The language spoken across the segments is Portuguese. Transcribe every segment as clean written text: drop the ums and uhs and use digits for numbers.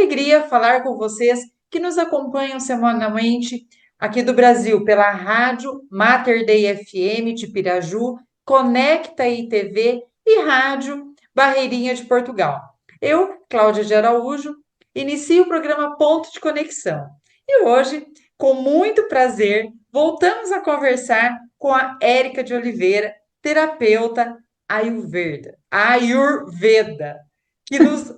alegria falar com vocês que nos acompanham semanalmente aqui do Brasil pela Rádio Mater Dei FM de Piraju, Conecta ITV e Rádio Barreirinha de Portugal. Eu, Cláudia de Araújo, inicio o programa Ponto de Conexão. E hoje, com muito prazer, voltamos a conversar com a Érica de Oliveira, terapeuta Ayurveda, que nos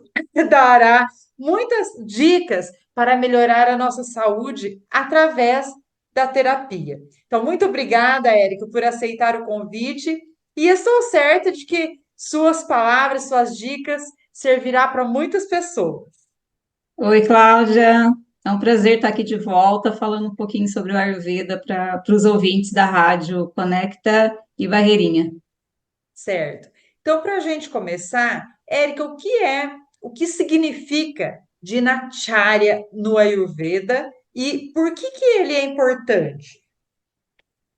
dará muitas dicas para melhorar a nossa saúde através da terapia. Então, muito obrigada, Érica, por aceitar o convite e estou certa de que suas palavras, suas dicas servirá para muitas pessoas. Oi, Cláudia. É um prazer estar aqui de volta, falando um pouquinho sobre o Ayurveda para os ouvintes da rádio Conecta e Barreirinha. Certo. Então, para a gente começar, Érica, o que significa Dinacharya no Ayurveda e por que ele é importante?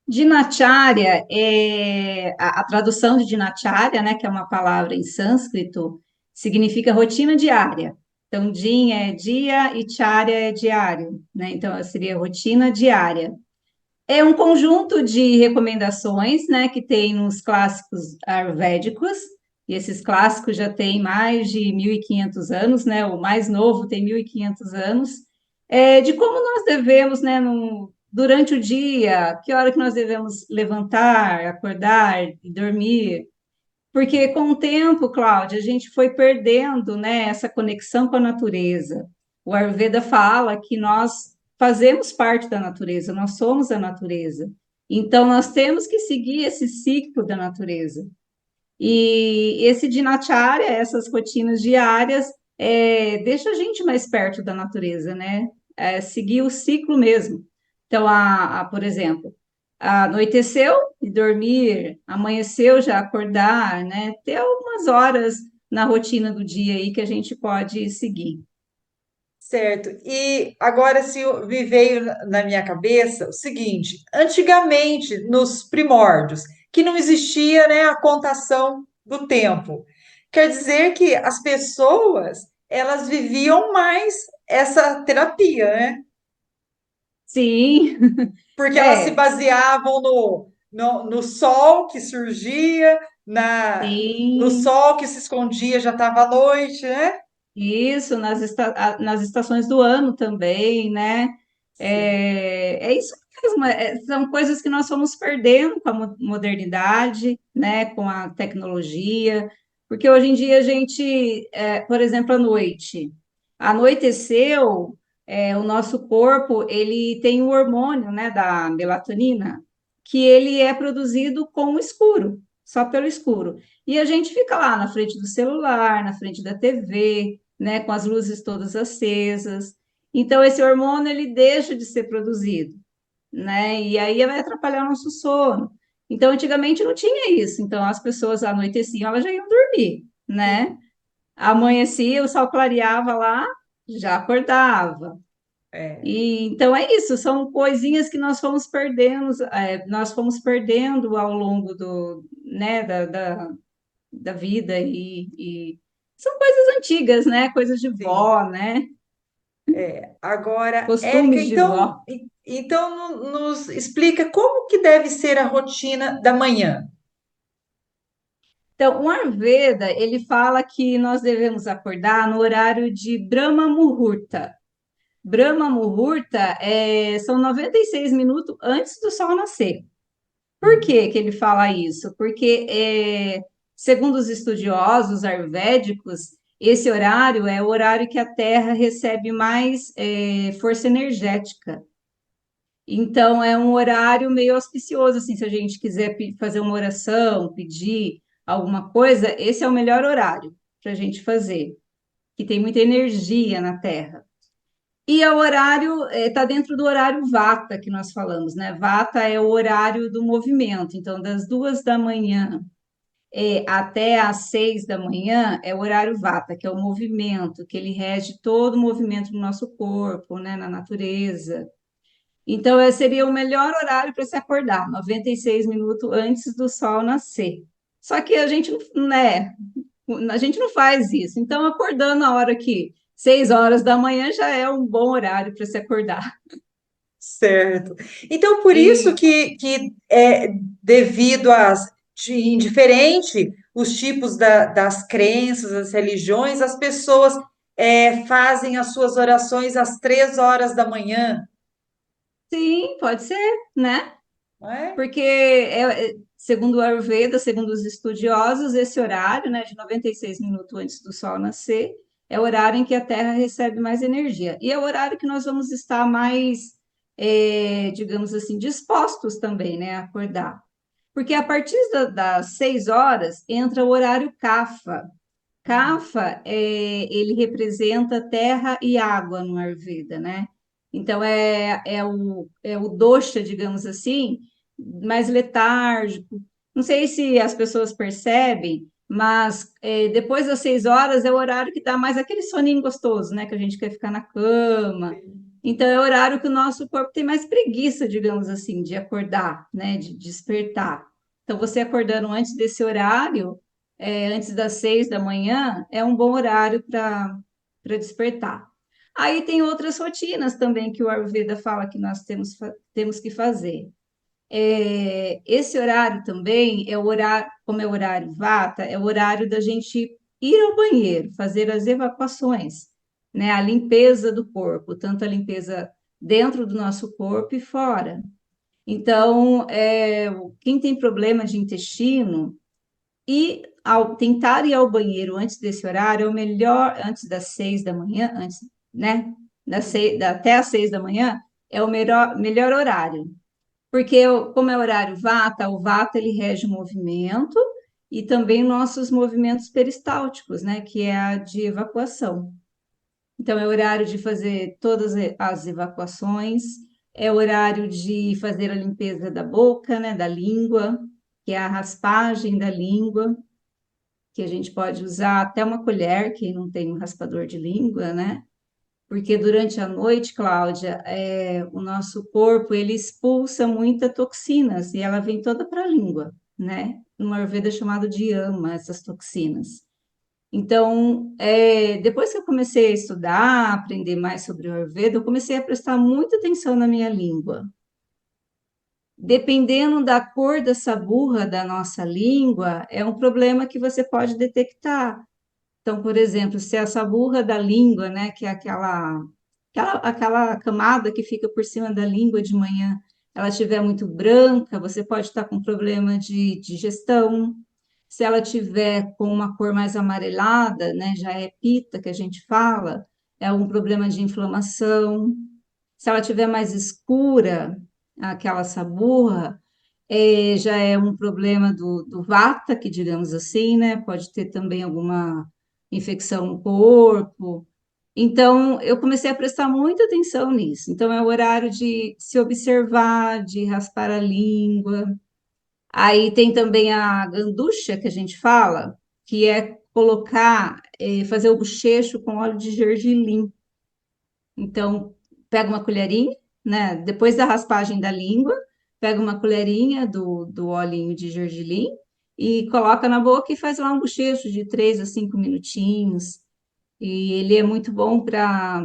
Dinacharya é a tradução de Dinacharya, né, que é uma palavra em sânscrito, significa rotina diária. Então, din é dia e charya é diário, né? Então, seria rotina diária. É um conjunto de recomendações, né, que tem nos clássicos ayurvédicos, e esses clássicos já têm mais de 1.500 anos, né, o mais novo tem 1.500 anos, de como nós devemos, né, durante o dia, que hora que nós devemos levantar, acordar e dormir, porque com o tempo, Cláudia, a gente foi perdendo, né, essa conexão com a natureza. O Ayurveda fala que nós fazemos parte da natureza, nós somos a natureza. Então, nós temos que seguir esse ciclo da natureza. E esse dinacharya, essas rotinas diárias, deixa a gente mais perto da natureza, né? Seguir o ciclo mesmo. Então, por exemplo, anoiteceu e dormir, amanheceu já acordar, né? Ter algumas horas na rotina do dia aí que a gente pode seguir. Certo. E agora me veio na minha cabeça o seguinte: antigamente, nos primórdios, que não existia, né, a contação do tempo. Quer dizer que as pessoas elas viviam mais essa terapia, né? Sim, Porque elas se é, baseavam no sol que surgia, no sim. sol que se escondia, já estava à noite, né? Isso, nas estações do ano também, né? Sim. É isso mesmo, são coisas que nós fomos perdendo com a modernidade, né? Com a tecnologia, porque hoje em dia a gente, por exemplo, à noite, anoiteceu, o nosso corpo, ele tem um hormônio, né? Da melatonina, que ele é produzido com o escuro, só pelo escuro. E a gente fica lá na frente do celular, na frente da TV, né, com as luzes todas acesas. Então, esse hormônio ele deixa de ser produzido, né? E aí vai atrapalhar o nosso sono. Então, antigamente não tinha isso. Então, as pessoas anoiteciam, elas já iam dormir, né? Amanhecia, o sol clareava lá, já acordava. É. E então é isso, são coisinhas que nós fomos perdendo ao longo né, da vida e são coisas antigas, né? Coisas de Sim. vó, né? Agora, Érica, Costumes de então, vó. nos explica como que deve ser a rotina da manhã. Então, o Ayurveda, ele fala que nós devemos acordar no horário de Brahma Muhurta. Brahma Muhurta são 96 minutos antes do sol nascer. Por Hum. que que ele fala isso? Porque, segundo os estudiosos ayurvédicos, esse horário é o horário que a Terra recebe mais força energética. Então, é um horário meio auspicioso, assim, se a gente quiser fazer uma oração, pedir alguma coisa, esse é o melhor horário para a gente fazer, que tem muita energia na Terra. E é o horário, está dentro do horário Vata que nós falamos, né? Vata é o horário do movimento, então, das 2 da manhã até às 6 da manhã é o horário Vata, que é o movimento, que ele rege todo o movimento do nosso corpo, né, na natureza. Então, seria o melhor horário para se acordar, 96 minutos antes do sol nascer. Só que a gente, né, a gente não faz isso. Então, acordando na hora que 6 horas da manhã já é um bom horário para se acordar. Certo. Então, por isso E que é devido indiferente os tipos das crenças, das religiões, as pessoas fazem as suas orações às 3 horas da manhã, sim, pode ser, né? não é? Porque, segundo o Ayurveda, segundo os estudiosos, esse horário, né, de 96 minutos antes do sol nascer, é o horário em que a Terra recebe mais energia. E é o horário que nós vamos estar mais, digamos assim, dispostos também, né, a acordar. Porque a partir das 6 horas entra o horário Kapha. Kapha, ele representa terra e água no Ayurveda, né? Então, é o dosha, digamos assim, mais letárgico. Não sei se as pessoas percebem, mas depois das 6 horas é o horário que dá mais aquele soninho gostoso, né? Que a gente quer ficar na cama. Então, é o horário que o nosso corpo tem mais preguiça, digamos assim, de acordar, né? De despertar. Então, você acordando antes desse horário, antes das 6 da manhã, é um bom horário para despertar. Aí tem outras rotinas também que o Ayurveda fala que nós temos que fazer. Esse horário também é o horário, como é o horário Vata, é o horário da gente ir ao banheiro, fazer as evacuações, né? A limpeza do corpo, tanto a limpeza dentro do nosso corpo e fora. Então, quem tem problema de intestino, e ao tentar ir ao banheiro antes desse horário, é o melhor, antes das 6 da manhã, antes, né? Até às 6 da manhã, é o melhor horário. Porque, como é horário Vata, o Vata ele rege o movimento e também nossos movimentos peristálticos, né? Que é a de evacuação. Então, é horário de fazer todas as evacuações, é horário de fazer a limpeza da boca, né? Da língua, que é a raspagem da língua, que a gente pode usar até uma colher, quem não tem um raspador de língua, né? Porque durante a noite, Cláudia, o nosso corpo ele expulsa muitas toxinas e ela vem toda para a língua, né? No Ayurveda é chamado de yama, essas toxinas. Então, depois que eu comecei a estudar, aprender mais sobre o Ayurveda, eu comecei a prestar muita atenção na minha língua. Dependendo da cor dessa burra da nossa língua, é um problema que você pode detectar. Então, por exemplo, se essa burra da língua, né, que é aquela camada que fica por cima da língua de manhã, ela estiver muito branca, você pode estar com problema de digestão. Se ela tiver com uma cor mais amarelada, né, já é pita que a gente fala, é um problema de inflamação. Se ela tiver mais escura, aquela saburra, já é um problema do vata, que digamos assim, né? Pode ter também alguma infecção no corpo. Então, eu comecei a prestar muita atenção nisso. Então, é o horário de se observar, de raspar a língua. Aí tem também a ganducha, que a gente fala, que é colocar, fazer o bochecho com óleo de gergelim. Então, pega uma colherinha, né? Depois da raspagem da língua, pega uma colherinha do olhinho de gergelim e coloca na boca e faz lá um bochecho de 3 a 5 minutinhos. E ele é muito bom para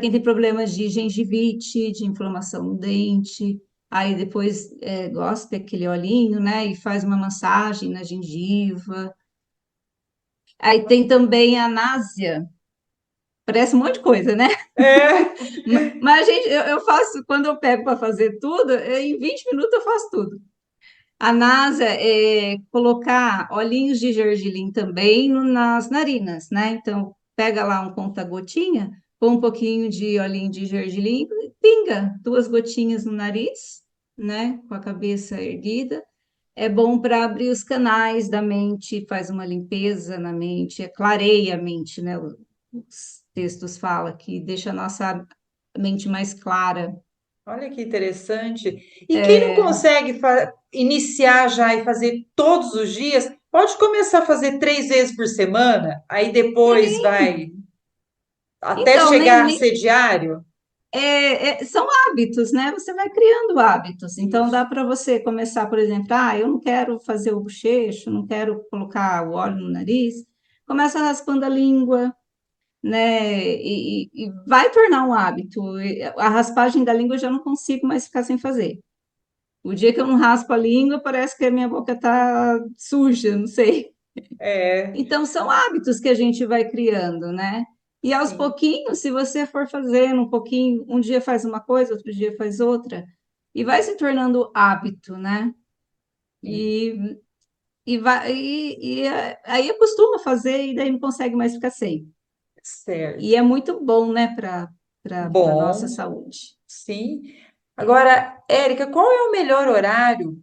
quem tem problemas de gengivite, de inflamação no dente. Aí depois gospe aquele olhinho, né? E faz uma massagem na gengiva. Aí tem também a náusea. Parece um monte de coisa, né? É, Mas, gente, eu faço, quando eu pego para fazer tudo, em 20 minutos eu faço tudo. A NASA é colocar olhinhos de gergelim também nas narinas, né? Então, pega lá um conta-gotinha, põe um pouquinho de olhinho de gergelim, pinga 2 gotinhas no nariz, né? Com a cabeça erguida. É bom para abrir os canais da mente, faz uma limpeza na mente, clareia a mente, né? Os textos falam que deixa a nossa mente mais clara. olha que interessante. E quem não consegue iniciar já e fazer todos os dias, pode começar a fazer 3 vezes por semana, aí depois vai até Então, chegar a ser diário. são hábitos, né? Você vai criando hábitos. Então, dá Isso. para você começar, por exemplo, eu não quero fazer o bochecho, não quero colocar o óleo no nariz. Começa raspando a língua, né? E vai tornar um hábito. A raspagem da língua eu já não consigo mais ficar sem fazer. O dia que eu não raspo a língua, parece que a minha boca tá suja, não sei. É, Então, são hábitos que a gente vai criando, né? E aos sim, pouquinhos, se você for fazendo um pouquinho, um dia faz uma coisa, outro dia faz outra, e vai se tornando hábito, né? sim, Aí acostuma fazer e daí não consegue mais ficar sem. E certo. é muito bom, né, para nossa Bom, saúde. sim. Agora, Érica, qual é o melhor horário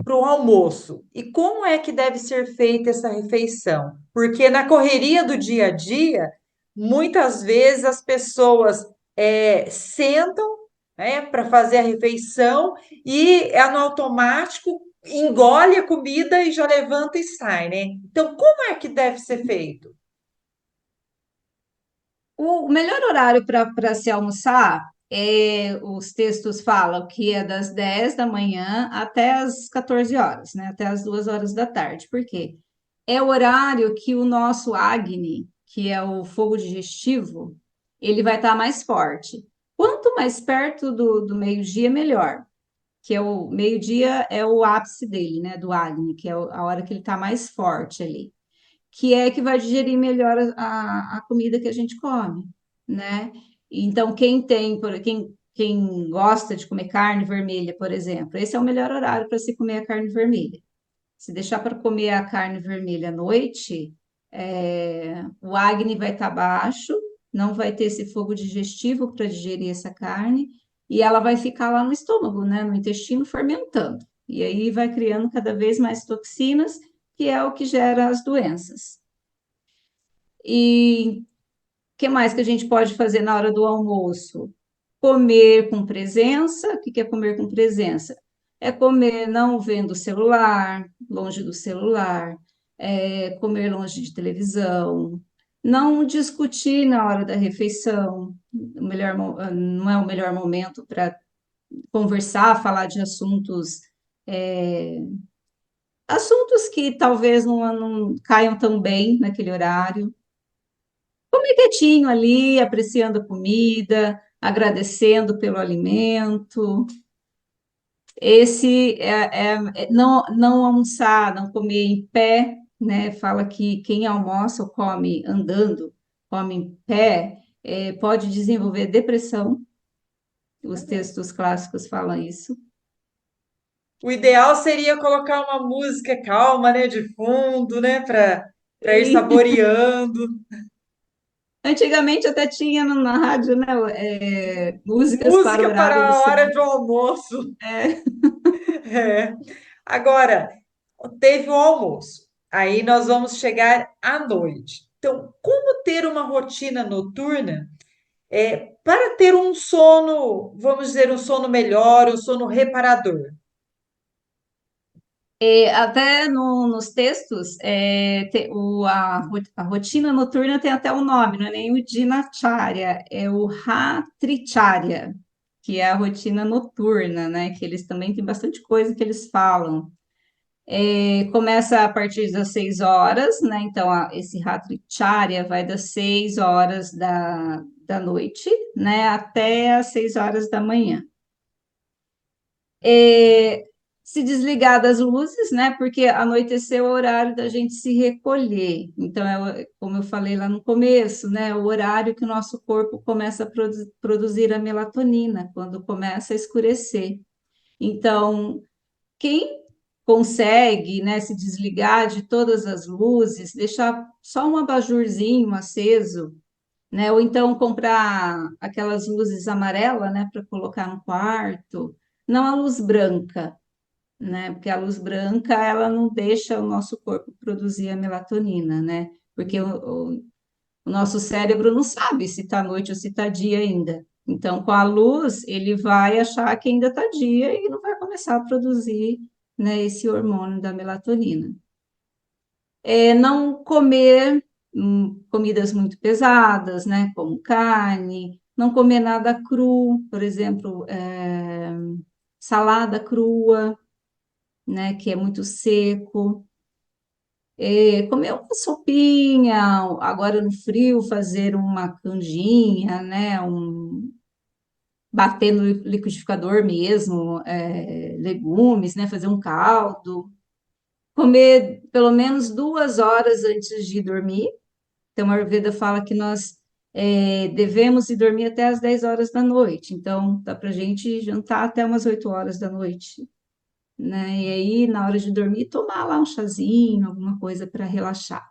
para o almoço? E como é que deve ser feita essa refeição? Porque na correria do dia a dia, muitas vezes as pessoas sentam, né, para fazer a refeição e é no automático, engole a comida e já levanta e sai, né? Então, como é que deve ser feito? O melhor horário para se almoçar, os textos falam que é das 10 da manhã até as 14 horas, né? Até as 2 horas da tarde. Por quê? É o horário que o nosso Agni, que é o fogo digestivo, ele vai estar mais forte. Quanto mais perto do meio-dia, melhor. Que é o meio-dia é o ápice dele, né? Do Agni, que é a hora que ele está mais forte ali, que é que vai digerir melhor a comida que a gente come, né? Então, quem gosta de comer carne vermelha, por exemplo, esse é o melhor horário para se comer a carne vermelha. Se deixar para comer a carne vermelha à noite, o acne vai estar baixo, não vai ter esse fogo digestivo para digerir essa carne, e ela vai ficar lá no estômago, né, no intestino, fermentando. E aí vai criando cada vez mais toxinas, que é o que gera as doenças. E o que mais que a gente pode fazer na hora do almoço? Comer com presença. O que é comer com presença? É comer não vendo o celular, longe do celular, comer longe de televisão, não discutir na hora da refeição. Não é o melhor momento para conversar, falar de é, assuntos que talvez não caiam tão bem naquele horário. Comer quietinho ali, apreciando a comida, agradecendo pelo alimento. Esse não almoçar, não comer em pé, né? Fala que quem almoça ou come andando, come em pé, pode desenvolver depressão. Os textos clássicos falam isso. O ideal seria colocar uma música calma, né, de fundo, né, para ir E, saboreando. antigamente até tinha na rádio, né? Músicas para o Música para horário do a hora sono. do almoço. É, É. Agora, teve o almoço. Aí nós vamos chegar à noite. Então, como ter uma rotina noturna para ter um sono, vamos dizer, um sono melhor, um sono reparador? até nos textos, a rotina noturna tem até um nome, não é nem o dinacharya, é o ratricharya, que é a rotina noturna, né? Que eles também têm bastante coisa que eles falam. Começa a partir das 6 horas, né? Então, esse ratricharya vai das 6 horas da noite, né? Até as 6 horas da manhã. Se desligar das luzes, né? Porque anoitecer é o horário da gente se recolher. Então, como eu falei lá no começo, né? O horário que o nosso corpo começa a produzir a melatonina, quando começa a escurecer. Então, quem consegue, né, se desligar de todas as luzes, deixar só um abajurzinho aceso, né? Ou então comprar aquelas luzes amarelas, né, para colocar no quarto, não a luz branca, né? Porque a luz branca, ela não deixa o nosso corpo produzir a melatonina, né? Porque o nosso cérebro não sabe se está noite ou se está dia ainda. Então, com a luz, ele vai achar que ainda está dia e não vai começar a produzir, né, esse hormônio da melatonina. Não comer comidas muito pesadas, né, como carne, não comer nada cru, por exemplo, salada crua, né, que é muito seco. Comer uma sopinha, agora no frio fazer uma canjinha, né? Bater no liquidificador mesmo, legumes, né? Fazer um caldo. Comer pelo menos 2 horas antes de dormir. Então, a Ayurveda fala que nós devemos ir dormir até às 10 horas da noite. Então, dá para a gente jantar até umas 8 horas da noite, né? E aí, na hora de dormir, tomar lá um chazinho, alguma coisa para relaxar.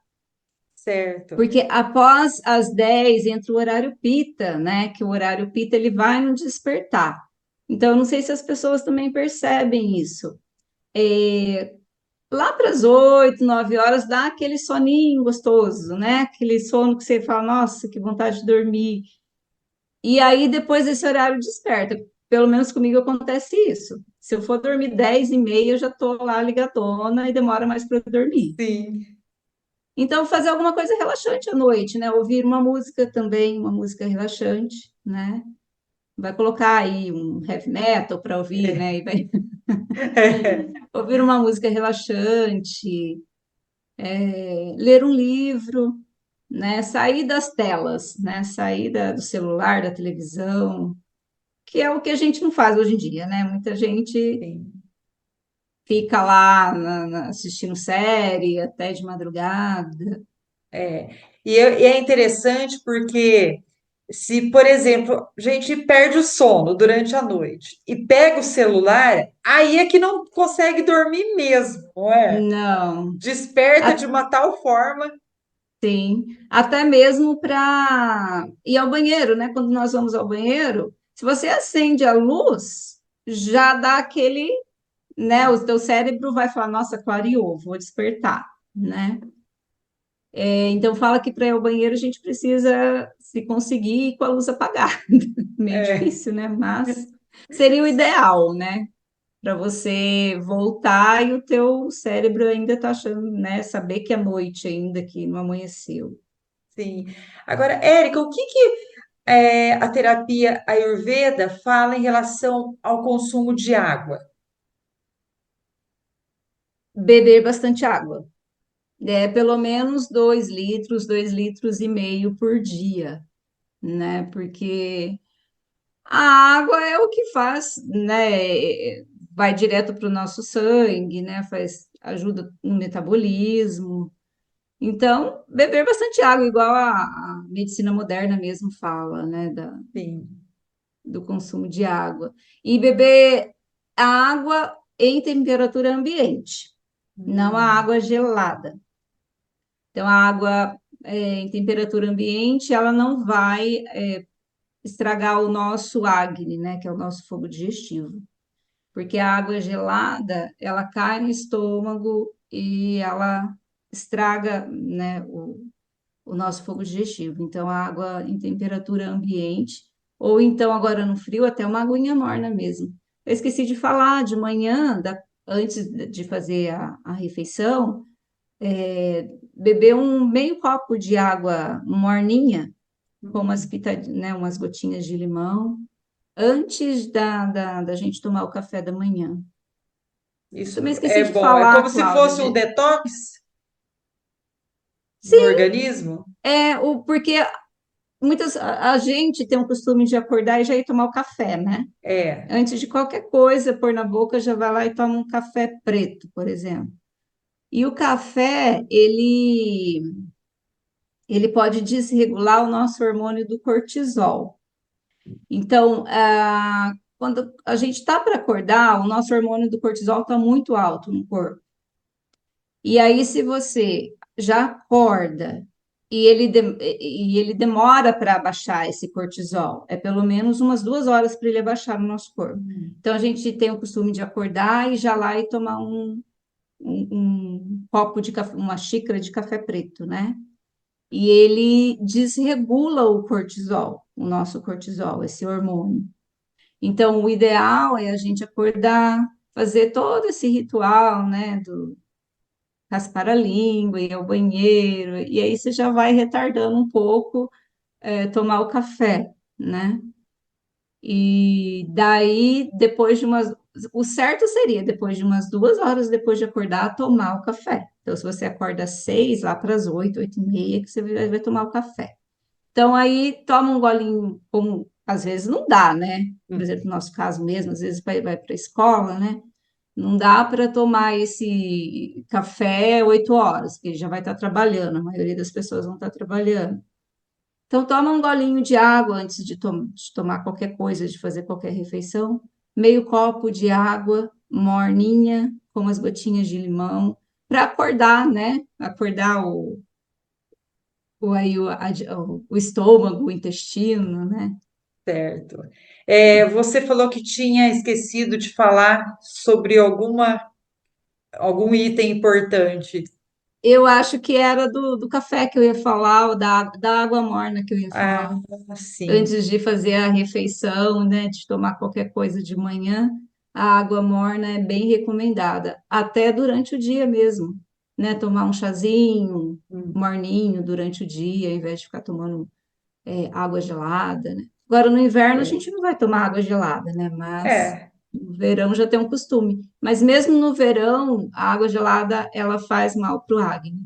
Certo. Porque após as 10 entra o horário pita, né? Que o horário pita ele vai no despertar. Então, eu não sei se as pessoas também percebem isso. Lá para as 8, 9 horas dá aquele soninho gostoso, né? Aquele sono que você fala, nossa, que vontade de dormir. E aí, depois desse horário, desperta. Pelo menos comigo acontece isso. Se eu for dormir 10h30, eu já estou lá ligadona e demora mais para dormir. Sim. Então, fazer alguma coisa relaxante à noite, né? Ouvir uma música também, uma música relaxante, né? Vai colocar aí um heavy metal para ouvir, né? E vai ouvir uma música relaxante, ler um livro, né? Sair das telas, né? Sair do celular, da televisão, que é o que a gente não faz hoje em dia, né? Muita gente Sim. fica lá assistindo série até de madrugada. É. E é interessante porque se, por exemplo, a gente perde o sono durante a noite e pega o celular, aí é que não consegue dormir mesmo, não é? Não, Desperta de uma tal forma. sim, até mesmo para ir ao banheiro, né? Quando nós vamos ao banheiro, se você acende a luz, já dá aquele, né? O teu cérebro vai falar, nossa, clareou, vou despertar, né? Então fala que para ir ao banheiro a gente precisa se conseguir ir com a luz apagada. Meio É, difícil, né? Mas seria o ideal, né? Para você voltar e o teu cérebro ainda tá achando, né? Saber que é noite ainda, que não amanheceu. sim. Agora, Érica, o que a terapia Ayurveda fala em relação ao consumo de água? Beber bastante água. Pelo menos 2 litros, 2,5 litros por dia, né? Porque a água é o que faz, né? Vai direto para o nosso sangue, né? Ajuda no metabolismo. Então, beber bastante água, igual a medicina moderna mesmo fala, né? Sim. Do consumo de água. E beber a água em temperatura ambiente, não a Hum, água gelada. Então, a água em temperatura ambiente, ela não vai estragar o nosso Agni, né, que é o nosso fogo digestivo. Porque a água gelada, ela cai no estômago e ela estraga, né, o nosso fogo digestivo. Então, a água em temperatura ambiente, ou então agora no frio, até uma aguinha morna mesmo. Eu esqueci de falar, de manhã, antes de fazer a refeição, beber um meio copo de água morninha, com hum. né, umas gotinhas de limão, antes da gente tomar o café da manhã. Eu também Isso esqueci é de bom. É como falar, se Cláudia, fosse um detox no sim, organismo? porque a gente tem o costume de acordar e já ir tomar o café, né? É. Antes de qualquer coisa pôr na boca, já vai lá e toma um café preto, por exemplo. E o café, ele pode desregular o nosso hormônio do cortisol. Então, quando a gente está para acordar, o nosso hormônio do cortisol está muito alto no corpo. E aí, se você já acorda e ele demora para abaixar esse cortisol, é pelo menos umas 2 horas para ele abaixar no nosso corpo. Hum. Então, a gente tem o costume de acordar e já lá e tomar um copo de café, uma xícara de café preto, né? E ele desregula o cortisol, o nosso cortisol, esse hormônio. Então, o ideal é a gente acordar, fazer todo esse ritual, né, do raspar a língua, ir ao banheiro, e aí você já vai retardando um pouco, tomar o café, né? E daí, depois de umas o certo seria, depois de umas 2 horas depois de acordar, tomar o café. Então, se você acorda às 6, lá para as 8, 8h30, que você vai tomar o café. Então, aí toma um golinho, como às vezes não dá, né? Por exemplo, no nosso caso mesmo, às vezes vai para a escola, né? Não dá para tomar esse café 8 horas, porque já vai estar trabalhando, a maioria das pessoas vão estar trabalhando. Então, toma um golinho de água antes de tomar qualquer coisa, de fazer qualquer refeição. Meio copo de água morninha, com umas gotinhas de limão, para acordar, né? Acordar o estômago, o intestino, né? Certo. Você falou que tinha esquecido de falar sobre algum item importante. Eu acho que era do café que eu ia falar, ou da água morna que eu ia Ah, falar. sim. Antes de fazer a refeição, né, de tomar qualquer coisa de manhã, a água morna é bem recomendada, até durante o dia mesmo, né? Tomar um chazinho Hum. morninho durante o dia, ao invés de ficar tomando água gelada, né? Agora, no inverno, a gente não vai tomar água gelada, né? Mas É, no verão já tem um costume. Mas mesmo no verão, a água gelada, ela faz mal para o acne.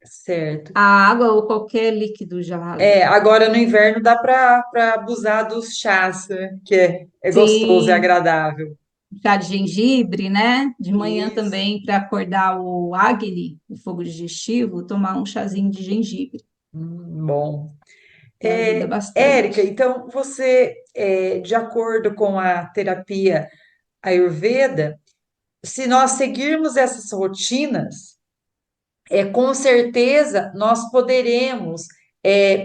certo. A água ou qualquer líquido gelado. Agora no inverno dá para abusar dos chás, né? Que é gostoso e Sim, agradável. chá de gengibre, né? De manhã Isso. também, para acordar o acne, o fogo digestivo, tomar um chazinho de gengibre, Bom. que ajuda Érica, bastante. então você, de acordo com a terapia Ayurveda, se nós seguirmos essas rotinas, com certeza nós poderemos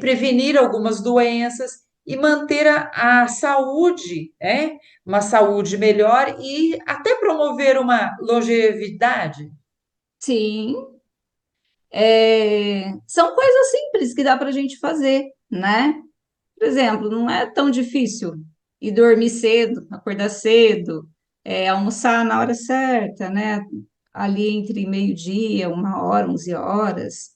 prevenir algumas doenças e manter a saúde, né? Uma saúde melhor e até promover uma longevidade. Sim, são coisas simples que dá para a gente fazer, né? Por exemplo, não é tão difícil ir dormir cedo, acordar cedo, almoçar na hora certa, né? Ali entre meio-dia, 1 hora, 11 horas.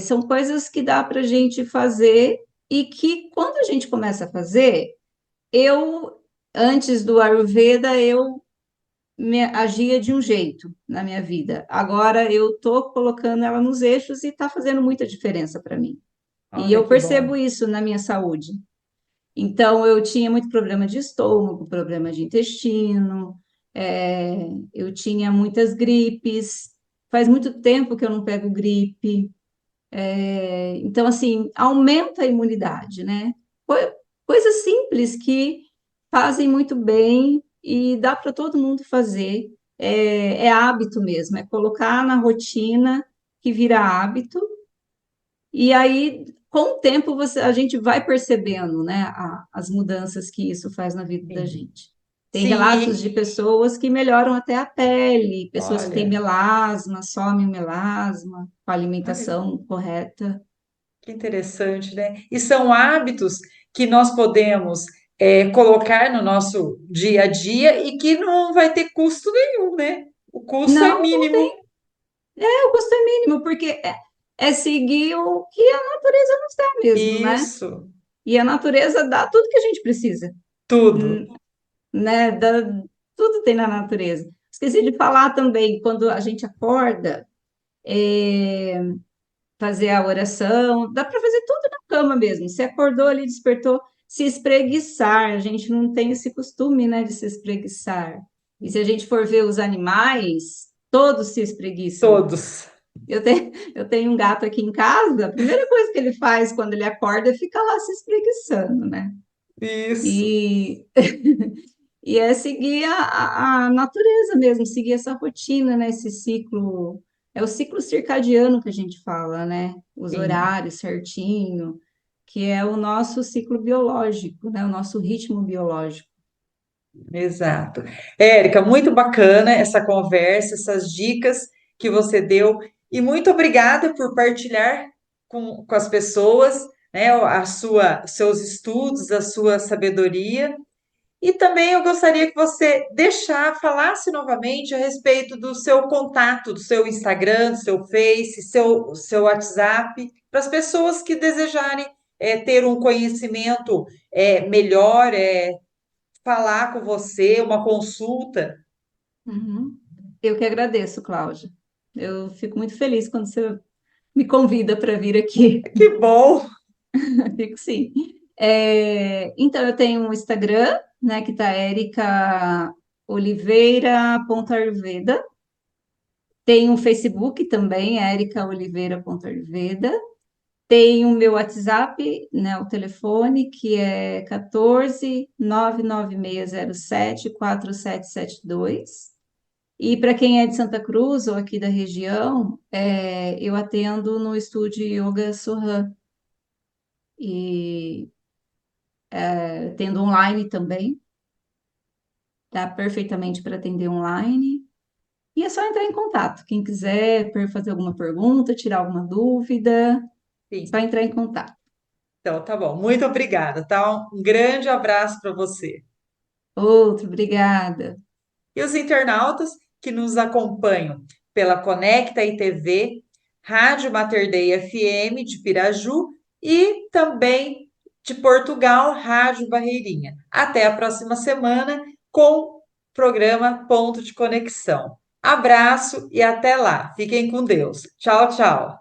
São coisas que dá para a gente fazer e que, quando a gente começa a fazer, eu, antes do Ayurveda, eu agia de um jeito na minha vida. Agora eu estou colocando ela nos eixos e está fazendo muita diferença para mim. E Olha eu que bom. percebo isso na minha saúde. Então, eu tinha muito problema de estômago, problema de intestino, eu tinha muitas gripes. Faz muito tempo que eu não pego gripe. Então, assim, aumenta a imunidade, né? Coisas simples que fazem muito bem e dá para todo mundo fazer. É hábito mesmo, é colocar na rotina que vira hábito, e aí, com o tempo, a gente vai percebendo, né, as mudanças que isso faz na vida da Sim. gente. Tem Sim, relatos de pessoas que melhoram até a pele, pessoas que têm olha, melasma, somem o melasma com a olha alimentação correta. que interessante, né? E são hábitos que nós podemos colocar no nosso dia a dia e que não vai ter custo nenhum, né? O custo é Não, não mínimo. tem. O custo é mínimo, porque é seguir o que a natureza nos dá mesmo, né? Isso, E a natureza dá tudo que a gente precisa, tudo. hum, né? Tudo tem na natureza. Esqueci de falar também, quando a gente acorda, é, fazer a oração, dá para fazer tudo na cama mesmo. Você acordou ali, despertou, se espreguiçar. A gente não tem esse costume, né, de se espreguiçar. E se a gente for ver os animais, todos se espreguiçam. Todos. Eu tenho um gato aqui em casa, a primeira coisa que ele faz quando ele acorda é ficar lá se espreguiçando, né? Isso. E, e é seguir a natureza mesmo, seguir essa rotina, né? Esse ciclo, é o ciclo circadiano que a gente fala, né? Os Sim, horários certinho, que é o nosso ciclo biológico, né? O nosso ritmo biológico. exato. Érica, muito bacana essa conversa, essas dicas que você deu, e muito obrigada por partilhar com as pessoas, né, seus estudos, a sua sabedoria. E também eu gostaria que você falasse novamente a respeito do seu contato, do seu Instagram, do seu Face, seu WhatsApp, para as pessoas que desejarem ter um conhecimento melhor, falar com você, uma consulta. Uhum. Eu que agradeço, Cláudia. Eu fico muito feliz quando você me convida para vir aqui. Que bom! Fico sim. Então, eu tenho um Instagram, né, que tá ericaoliveira.ayurveda. Tem um Facebook também, ericaoliveira.ayurveda. Tem o meu WhatsApp, né, o telefone, que é 14 99607 4772. E para quem é de Santa Cruz ou aqui da região, eu atendo no estúdio Yoga Sohan. E atendo online também, dá perfeitamente para atender online. E é só entrar em contato. Quem quiser fazer alguma pergunta, tirar alguma dúvida, Sim. só entrar em contato. Então, tá bom. Muito obrigada, tá? Um grande abraço para você. Outro, obrigada. E os internautas que nos acompanham pela Conecta ITV, Rádio Mater Dei FM de Piraju e também de Portugal, Rádio Barreirinha. Até a próxima semana com o programa Ponto de Conexão. Abraço e até lá. Fiquem com Deus. Tchau, tchau.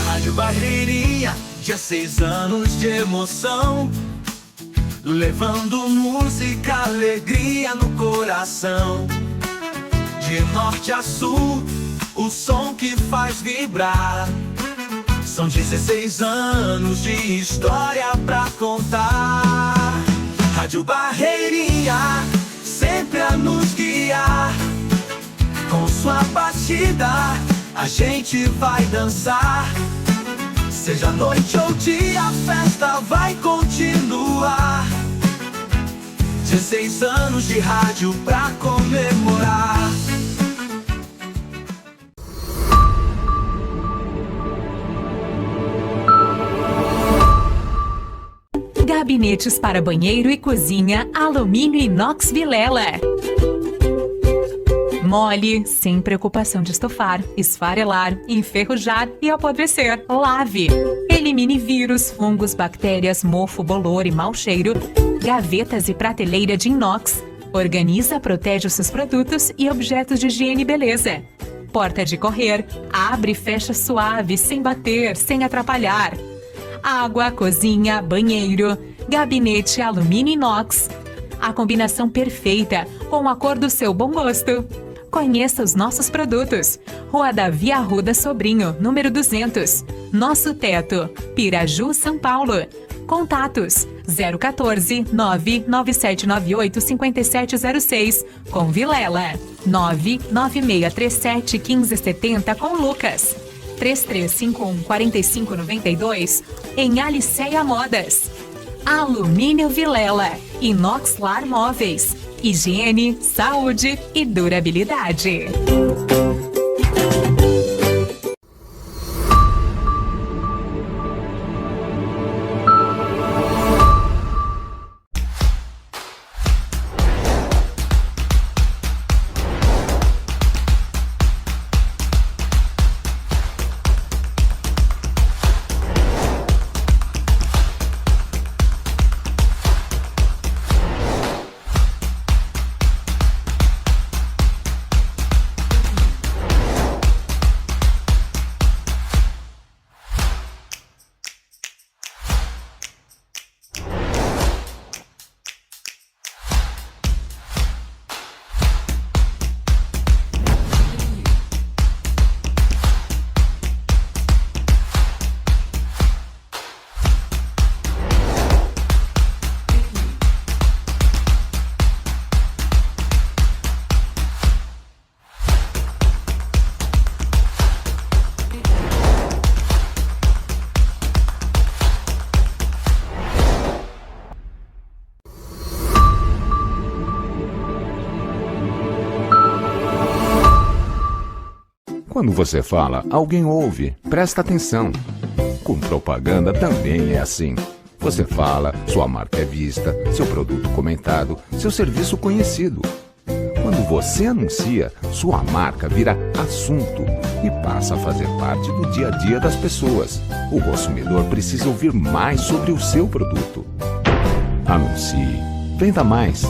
Rádio Barreirinha, 16 anos de emoção, levando música, alegria no coração. De norte a sul, o som que faz vibrar. São 16 anos de história pra contar. Rádio Barreirinha, sempre a nos guiar. Com sua batida, a gente vai dançar. Seja noite ou dia, a festa vai continuar. 16 anos de rádio pra comemorar. Gabinetes para banheiro e cozinha, alumínio inox Vilela. Mole, sem preocupação de estofar, esfarelar, enferrujar e apodrecer. Lave. Elimine vírus, fungos, bactérias, mofo, bolor e mau cheiro. Gavetas e prateleira de inox. Organiza, protege os seus produtos e objetos de higiene e beleza. Porta de correr. Abre e fecha suave, sem bater, sem atrapalhar. Água, cozinha, banheiro. Gabinete alumínio inox. A combinação perfeita com a cor do seu bom gosto. Conheça os nossos produtos. Rua Davi Arruda Sobrinho, número 200. Nosso Teto, Piraju, São Paulo. Contatos 014 99798 5706 com Vilela. 99637 1570 com Lucas. 3351 4592 em Aliceia Modas. Alumínio Vilela, Inoxlar Móveis, higiene, saúde e durabilidade. Quando você fala, alguém ouve, presta atenção. Com propaganda também é assim. Você fala, sua marca é vista, seu produto comentado, seu serviço conhecido. Quando você anuncia, sua marca vira assunto, e passa a fazer parte do dia a dia das pessoas. O consumidor precisa ouvir mais sobre o seu produto. Anuncie. Venda mais.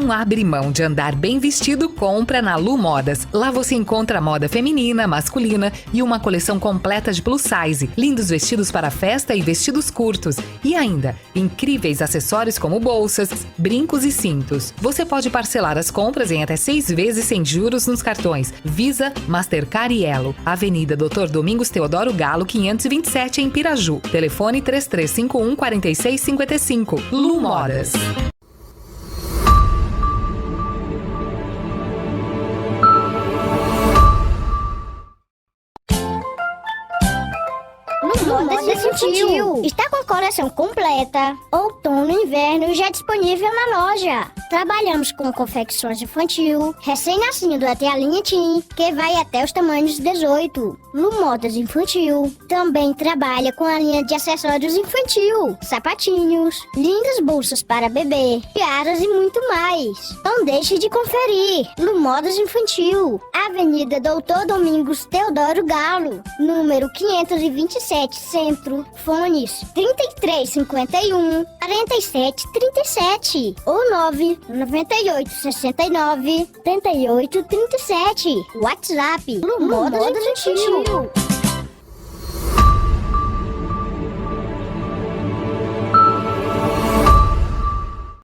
Não abre mão de andar bem vestido, compra na Lu Modas. Lá você encontra moda feminina, masculina e uma coleção completa de plus size, lindos vestidos para festa e vestidos curtos. E ainda, incríveis acessórios como bolsas, brincos e cintos. Você pode parcelar as compras em até 6 vezes sem juros nos cartões Visa, Mastercard e Elo. Avenida Dr. Domingos Teodoro Galo, 527 em Piraju. Telefone 3351-4655. Lu Modas. Modas Infantil. Está com a coleção completa, outono e inverno já disponível na loja. Trabalhamos com confecções infantil, recém-nascido até a linha Teen, que vai até os tamanhos 18. Lu Modas Infantil também trabalha com a linha de acessórios infantil, sapatinhos, lindas bolsas para bebê, tiaras e muito mais. Não deixe de conferir. Lu Modas Infantil, Avenida Doutor Domingos Teodoro Galo, número 527, Centro. Fones 3351 4737 ou 998 69 38 37. WhatsApp Lu Modas Infantil.